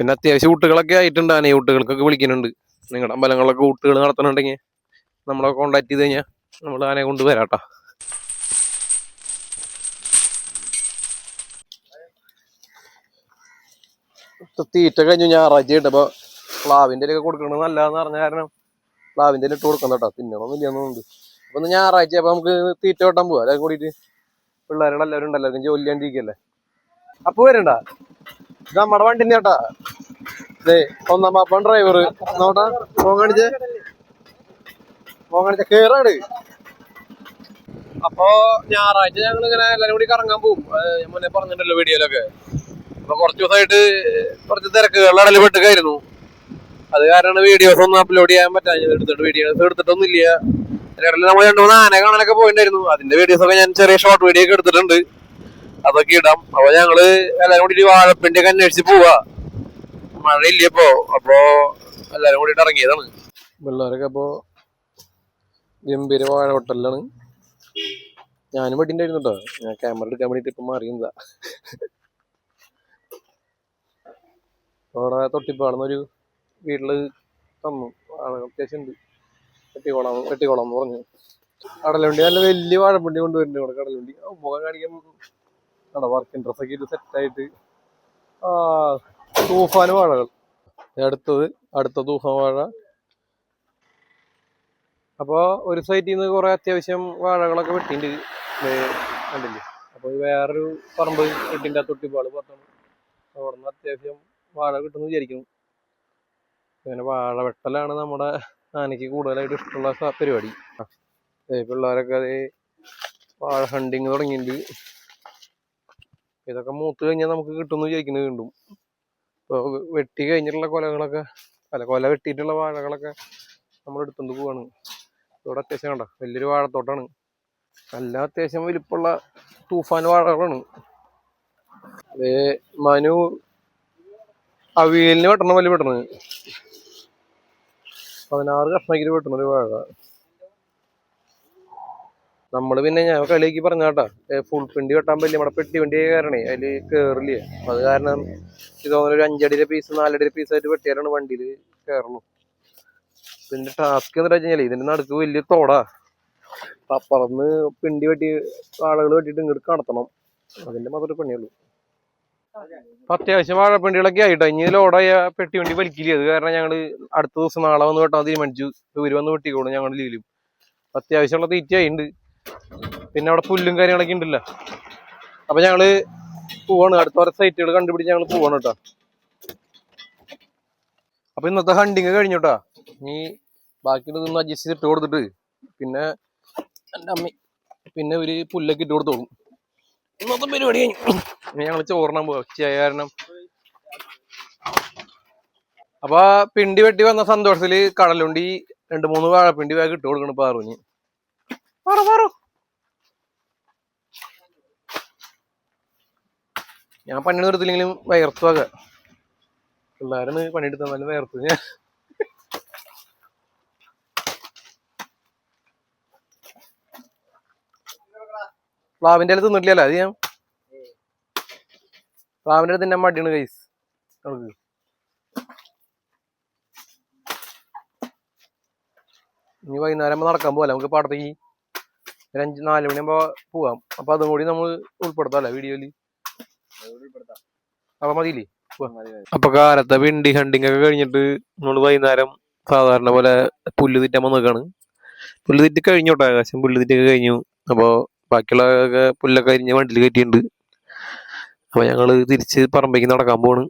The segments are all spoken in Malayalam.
പിന്നെ അത്യാവശ്യം ഊട്ടുകളൊക്കെ ആയിട്ടുണ്ട്. ആനയൂട്ടുകൾക്കൊക്കെ വിളിക്കുന്നുണ്ട്. നിങ്ങളുടെ അമ്പലങ്ങളിലൊക്കെ ഊട്ടുകൾ നടത്തണുണ്ടെങ്കിൽ നമ്മളെ കോണ്ടാക്ട് ചെയ്ത് കഴിഞ്ഞാൽ നമ്മൾ ആനയെ കൊണ്ടുവരാട്ടോ. തീറ്റ കഴിഞ്ഞു ഞായറാഴ്ച ഇട്ടപ്പോ പ്ലാവിന്റെ ഒക്കെ കൊടുക്കണത് നല്ലതെന്ന് പറഞ്ഞ കാരണം പ്ലാവിന്റെ ഇട്ട് കൊടുക്കണം കേട്ടോ. തിന്നണമെന്നില്ലാന്നുണ്ട്. അപ്പൊ ഒന്ന് ഞായറാഴ്ച അപ്പൊ നമുക്ക് തീറ്റ വെട്ടാൻ പോവാ. അതൊക്കെ കൂടിയിട്ട് പിള്ളേരുകളെല്ലാവരും ഉണ്ടല്ലോ, ജോലി ചെയ്യാണ്ടിരിക്കല്ലേ. അപ്പൊ വരണ്ട, ഇത് നമ്മുടെ വണ്ടിന്റെ കേട്ടാ. ഒന്നാം പാപ്പൻ ഡ്രൈവർ നോട്ടാ. മോൻ കാണിച്ച കേറാണ്. അപ്പൊ ഞായറാഴ്ച ഞങ്ങൾ ഇങ്ങനെ എല്ലാരും കൂടി കറങ്ങാൻ പോകും. ഞാൻ മുന്നേ പറഞ്ഞിട്ടുണ്ടല്ലോ വീഡിയോയിലൊക്കെ. അപ്പൊ കുറച്ച് ദിവസമായിട്ട് കുറച്ച് തിരക്കുകളുടെ ഇടയിൽ പെട്ടുകായിരുന്നു. അത് കാരണം വീഡിയോസ് ഒന്നും അപ്ലോഡ് ചെയ്യാൻ പറ്റാഞ്ഞത്. വീഡിയോസ് എടുത്തിട്ടൊന്നുമില്ല. ഇടയിൽ നമ്മൾ 2-3 ആന കാണാനൊക്കെ പോയിട്ടുണ്ടായിരുന്നു. അതിന്റെ വീഡിയോസ് ഒക്കെ ഞാൻ ചെറിയ ഷോർട്ട് വീഡിയോ ഒക്കെ എടുത്തിട്ടുണ്ട്. അതൊക്കെ ഇടാം. അപ്പൊ ഞങ്ങള് എല്ലാരും കൂടി വാഴപ്പിണ്ടി ഒക്കെ അന്വേഷിച്ച് പോവാ. മഴയില്ല ഇപ്പോ. അപ്പൊ എല്ലാരും കൂടിയിട്ട് ഇറങ്ങിയതാണ്. പിള്ളേരൊക്കെ അപ്പൊ ഗംഭീര വാഴ ഹോട്ടലിലാണ്. ഞാനും വെട്ടിണ്ടായിരുന്നു കേട്ടോ. ഞാൻ ക്യാമറ എടുക്കാൻ വേണ്ടിട്ട് ഇപ്പൊ മാറിയതാ. അവിടെ തൊട്ടിപ്പാടുന്നൊരു വീട്ടില് തന്നു. അത്യാവശ്യം ഉണ്ട്. വെട്ടിക്കോളാം എന്ന് പറഞ്ഞു. കടലുണ്ടി നല്ല വലിയ വാഴപ്പിണ്ടി കൊണ്ടുവരുന്നുണ്ട് ഇവിടെ. കടലുണ്ടി മുഖം കാണിക്കാൻ വർക്കിംഗ് ഡ്രസ്സൊക്കെ ഇത് സെറ്റായിട്ട്. തൂഫാൻ വാഴകൾ. അടുത്ത തൂഫാൻ വാഴ. അപ്പൊ ഒരു സൈറ്റിൽ നിന്ന് കുറെ അത്യാവശ്യം വാഴകളൊക്കെ വെട്ടിണ്ട് കണ്ടില്ലേ. അപ്പൊ വേറൊരു പറമ്പ് വെട്ടിന്റെ തൊട്ടിപ്പാട് പറഞ്ഞു. അവിടെ നിന്ന് അത്യാവശ്യം വാഴ കിട്ടുമെന്ന് വിചാരിക്കുന്നു. അങ്ങനെ വാഴ വെട്ടലാണ് നമ്മുടെ ആനയ്ക്ക് കൂടുതലായിട്ട് ഇഷ്ടമുള്ള പരിപാടി. പിള്ളേരൊക്കെ അതേ വാഴ ഹണ്ടിങ് തുടങ്ങിയിട്ടുണ്ട്. ഇതൊക്കെ മൂത്ത് കഴിഞ്ഞാൽ നമുക്ക് കിട്ടുമെന്ന് വിചാരിക്കുന്നത് വീണ്ടും. ഇപ്പോൾ വെട്ടി കഴിഞ്ഞിട്ടുള്ള കൊലകളൊക്കെ കൊല വെട്ടിയിട്ടുള്ള വാഴകളൊക്കെ നമ്മൾ എടുത്തുകൊണ്ട് പോവാണ്. ഇവിടെ അത്യാവശ്യം കണ്ടോ വലിയൊരു വാഴത്തോട്ടാണ്. നല്ല അത്യാവശ്യം വലിപ്പമുള്ള തൂഫാൻ വാഴകളാണ്. മനു അവിയലിന് വെട്ടണം വലിയ വെട്ടണത് 16 കഷ്ണക്കിൽ വെട്ടണൊരു വാഴ. നമ്മള് പിന്നെ ഞാൻ കളിയാക്കി പറഞ്ഞാട്ടാ, ഫുൾ പിണ്ടി വെട്ടാൻ പറ്റില്ല. നമ്മുടെ പെട്ടി വണ്ടി കയറണേ അതില് കേറില്ല. അത് കാരണം ഇതോന്നൊരു 5 അടിയുടെ പീസ് 4 അടിയുടെ പീസായിട്ട് വെട്ടിയാലാണ് വണ്ടിയിൽ കയറുള്ളൂ. ഇതിന്റെ ടാസ്ക് എന്ന് വെച്ചാൽ ഇതിന്റെ നടുക്ക് വലിയ തോടാ. അപ്പറന്ന് പിണ്ടി വെട്ടി ആളുകൾ വെട്ടിയിട്ട് ഇങ്ങോട്ട് കടത്തണം. അതിന്റെ മാത്രമേ പണിയുള്ളൂ. അത്യാവശ്യം വാഴപ്പിണ്ടികളൊക്കെ ആയിട്ടോ. ഇനി ലോഡായ പെട്ടി വണ്ടി വലിക്കില്ല. അത് കാരണം ഞങ്ങള് അടുത്ത ദിവസം നാളെ വന്ന് വെട്ടാൻ തീരുമാനിച്ചു. ഇവര് വന്ന് വെട്ടിക്കോളും ഞങ്ങളുടെ ലീവിലും. അത്യാവശ്യമുള്ള തീറ്റയായിട്ടുണ്ട്. പിന്നെ അവിടെ പുല്ലും കാര്യങ്ങളൊക്കെ ഉണ്ടല്ലോ. അപ്പൊ ഞങ്ങള് പോവാണ്. അടുത്ത ഓരോ സൈറ്റുകൾ കണ്ടുപിടിച്ച് ഞങ്ങൾ പോവാണ് കേട്ടോ. അപ്പൊ ഇന്നത്തെ ഹണ്ടിങ് കഴിഞ്ഞോട്ടാ. ഇനി ബാക്കിയുള്ളതൊന്ന് അഡ്ജസ്റ്റ് ചെയ്തിട്ട് കൊടുത്തിട്ട് പിന്നെ എൻ്റെ അമ്മ പിന്നെ ഒരു പുല്ലൊക്കെ ഇട്ട് കൊടുത്തോളും. ഇന്നത്തെ പരിപാടി കഴിഞ്ഞു. ഇനി ഞങ്ങൾ ചോറിനാൻ പോവാ. കാരണം അപ്പൊ പിണ്ടി വെട്ടി വന്ന സന്തോഷത്തില് കടലുണ്ടി 2-3 വാഴപ്പിണ്ടി വേഗം ഇട്ട് കൊടുക്കണം. പാറുഞ്ഞ് ഞാൻ പണി നിർത്തില്ലെങ്കിലും വയർത്തുവാക. പിള്ളേരാണ് പണിയെടുത്ത് തന്നാലും വയർത്തു. ഞാൻ പ്ലാവിന്റെ ഇല തിന്നിട്ടില്ലല്ലോ. അത് ഞാൻ പ്ലാവിന്റെ അടുത്ത് തന്നെ മടിയാണ് കൈസ്. നമുക്ക് ഇനി വൈകുന്നേരം നടക്കാൻ പോകാം. നമുക്ക് പാടത്തേക്ക് 4 മണിയാകുമ്പോ പോവാം. അപ്പൊ അതും കൂടി നമ്മൾ ഉൾപ്പെടുത്താല്ലേ വീഡിയോയില്. അപ്പൊ മതിയില്ലേ. അപ്പൊ കാലത്തെ പിണ്ടി ഹണ്ടിങ് ഒക്കെ കഴിഞ്ഞിട്ട് നമ്മള് വൈകുന്നേരം സാധാരണ പോലെ പുല്ല് തീറ്റാൻ വന്നേക്കാണ്. പുല്ല് തീറ്റി കഴിഞ്ഞോട്ടെ. ആകാശം പുല്ല് തീറ്റൊക്കെ കഴിഞ്ഞു. അപ്പൊ ബാക്കിയുള്ള പുല്ലൊക്കെ അരിഞ്ഞ് വണ്ടിയിൽ കയറ്റിയിട്ടുണ്ട്. അപ്പൊ ഞങ്ങള് തിരിച്ച് പറമ്പേക്ക് നടക്കാൻ പോവാണ്.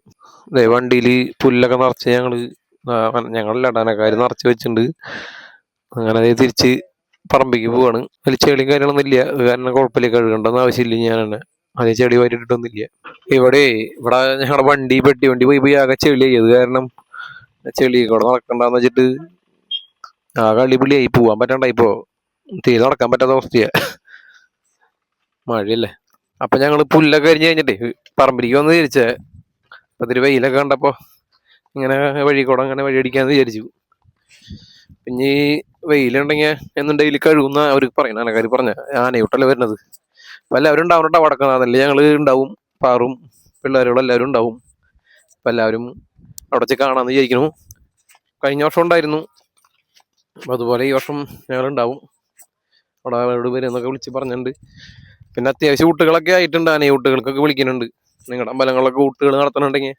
വണ്ടിയില് പുല്ലൊക്കെ നിറച്ച് ഞങ്ങളല്ല അടാനക്കാര് നിറച്ച് വെച്ചിട്ടുണ്ട്. അങ്ങനെ തിരിച്ച് പറമ്പേക്ക് പോവാണ്. അതിൽ ചെളിയും കാര്യങ്ങളൊന്നും ഇല്ല. അത് കാരണം കുഴപ്പമില്ല. കഴുകേണ്ടെന്ന് ആവശ്യമില്ല. ഞാൻ തന്നെ അതേ ചെടി വാരിട്ടിട്ടൊന്നുമില്ല. ഇവിടെ ഞങ്ങളുടെ പെട്ടി വണ്ടി പോയി ആകെ ചെളിയായി. അത് കാരണം ചെളി കൂടെ നടക്കണ്ടെന്ന് വെച്ചിട്ട് ആകെ അടിപൊളിയായി. പോവാൻ പറ്റണ്ടായിപ്പോ. തീരെ നടക്കാൻ പറ്റാത്ത അവസ്ഥയാ. മഴയല്ലേ. അപ്പൊ ഞങ്ങള് പുല്ലൊക്കെ അരിഞ്ഞ് കഴിഞ്ഞിട്ടേ പറമ്പിലേക്ക് വന്ന് തിരിച്ചേ. അപ്പൊ ഇതിരി വെയിലൊക്കെ കണ്ടപ്പോ ഇങ്ങനെ അങ്ങനെ വഴിയടിക്കാന്ന് വിചാരിച്ചു. പിന്നെ ഈ വെയിലുണ്ടെങ്കിൽ എന്നുണ്ടെങ്കിൽ കഴുകുന്ന അവർക്ക് പറയുന്ന ആനക്കാർ പറഞ്ഞ ആനയൂട്ടല്ലേ വരുന്നത്. അപ്പൊ എല്ലാവരും ഉണ്ടാവും കേട്ടോ. വടക്കുന്നതല്ലേ ഞങ്ങള് ഉണ്ടാവും. പാറും പിള്ളേരോട് എല്ലാവരും ഉണ്ടാവും. അപ്പൊ എല്ലാവരും അവിടെ വെച്ച് കാണാമെന്ന് വിചാരിക്കുന്നു. കഴിഞ്ഞ വർഷം ഉണ്ടായിരുന്നു, അപ്പം അതുപോലെ ഈ വർഷം ഞങ്ങളുണ്ടാവും. അവിടെ അവരോട് വരുന്നൊക്കെ വിളിച്ച് പറഞ്ഞിട്ടുണ്ട്. പിന്നെ അത്യാവശ്യം ഊട്ടുകളൊക്കെ ആയിട്ടുണ്ട്. ആന ഊട്ടുകൾക്കൊക്കെ വിളിക്കുന്നുണ്ട്. നിങ്ങളുടെ അമ്പലങ്ങളിലൊക്കെ ഊട്ടുകൾ നടത്തണുണ്ടെങ്കിൽ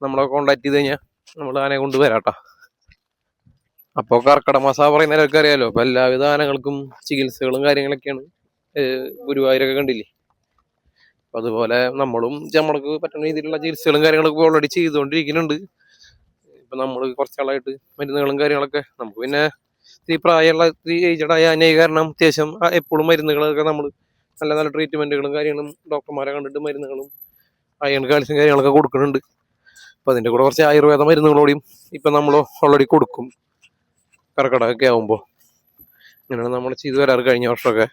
നമ്മളെ കോണ്ടാക്ട് ചെയ്ത് കഴിഞ്ഞാൽ നമ്മൾ ആനയെ കൊണ്ട് വരാട്ടാ. അപ്പോൾ കർക്കിടക മാസം പറയുന്നവരൊക്കെ അറിയാലോ. അപ്പൊ എല്ലാവിധ ആനകൾക്കും ചികിത്സകളും കാര്യങ്ങളൊക്കെയാണ്. ഗുരുവായൂരൊക്കെ കണ്ടില്ലേ. അപ്പൊ അതുപോലെ നമ്മളും നമ്മൾക്ക് പറ്റുന്ന രീതിയിലുള്ള ചികിത്സകളും കാര്യങ്ങളൊക്കെ ഓൾറെഡി ചെയ്തുകൊണ്ടിരിക്കുന്നുണ്ട്. ഇപ്പൊ നമ്മൾ കുറച്ചാളായിട്ട് മരുന്നുകളും കാര്യങ്ങളൊക്കെ നമുക്ക് പിന്നെ ഈ പ്രായമുള്ള ഏജഡായ ആനയെ കാരണം അത്യാവശ്യം എപ്പോഴും മരുന്നുകളൊക്കെ നമ്മൾ നല്ല നല്ല ട്രീറ്റ്മെന്റുകളും കാര്യങ്ങളും ഡോക്ടർമാരെ കണ്ടിട്ട് മരുന്നുകളും അയൺ കാൽസ്യം കാര്യങ്ങളൊക്കെ കൊടുക്കുന്നുണ്ട്. അപ്പൊ അതിന്റെ കൂടെ കുറച്ച് ആയുർവേദ മരുന്നുകളോടെയും ഇപ്പൊ നമ്മൾ ഓൾറെഡി കൊടുക്കും കർക്കിടകമൊക്കെ ആകുമ്പോൾ. ഇങ്ങനെയാണ് നമ്മൾ ചെയ്തു വരാറ് കഴിഞ്ഞ വർഷമൊക്കെ.